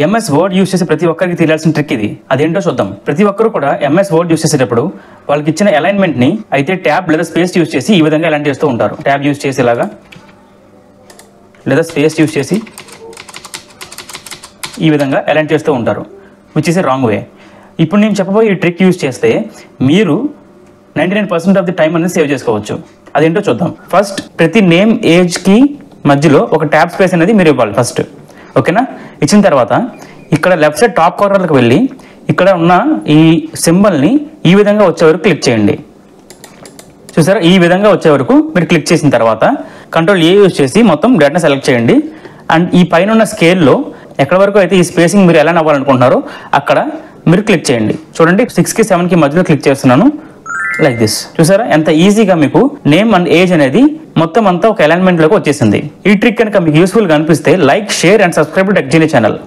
MS word use చేసే ప్రతి ఒక్కరికి తెలియాల్సిన ట్రిక్ ఇది. అదేంటో చూద్దాం. ప్రతి ఒక్కరు కూడా ఎంఎస్ వర్డ్ యూస్ చేసేటప్పుడు వాళ్ళకి ఇచ్చిన అలైన్మెంట్ ని అయితే ట్యాబ్ లేదా స్పేస్ యూస్ చేసి ఈ విధంగా అలైన్ చేస్తూ ఉంటారు. ట్యాబ్ యూస్ చేసి ఇలాగా లేదా స్పేస్ యూస్ చేసి ఈ విధంగా అలైన్ చేస్తూ ఉంటారు, which is a wrong way. ఇప్పుడు నేను చెప్పబోయే ఈ ట్రిక్ యూస్ చేస్తే మీరు 99% ఆఫ్ ది టైం అనేది సేవ్ చేసుకోవచ్చు. అదేంటో చూద్దాం. ఫస్ట్ ప్రతి నేమ్ ఏజ్కి మధ్యలో ఒక ట్యాబ్ స్పేస్ అనేది మీరు ఇవ్వాలి ఫస్ట్. ఓకేనా? ఇచ్చిన తర్వాత ఇక్కడ లెఫ్ట్ సైడ్ టాప్ కార్నర్కి వెళ్ళి ఇక్కడ ఉన్న ఈ సింబల్ని ఈ విధంగా వచ్చే వరకు క్లిక్ చేయండి. చూసారా? ఈ విధంగా వచ్చే వరకు మీరు క్లిక్ చేసిన తర్వాత కంట్రోల్ ఏ యూజ్ చేసి మొత్తం డేటాను సెలెక్ట్ చేయండి. అండ్ ఈ పైన ఉన్న స్కేల్లో ఎక్కడ వరకు అయితే ఈ స్పేసింగ్ మీరు ఎలా అవ్వాలనుకుంటున్నారో అక్కడ మీరు క్లిక్ చేయండి. చూడండి 6కి 7కి మధ్యలో క్లిక్ చేస్తున్నాను, లైక్ దిస్. చూసారా ఎంత ఈజీగా మీకు నేమ్ అండ్ ఏజ్ అనేది మొత్తం అంతా ఒక అలైన్మెంట్ లోకి వచ్చేసింది. ఈ ట్రిక్ కనుక మీకు యూస్ఫుల్ గా అనిపిస్తే like, share and subscribe to tech genie channel.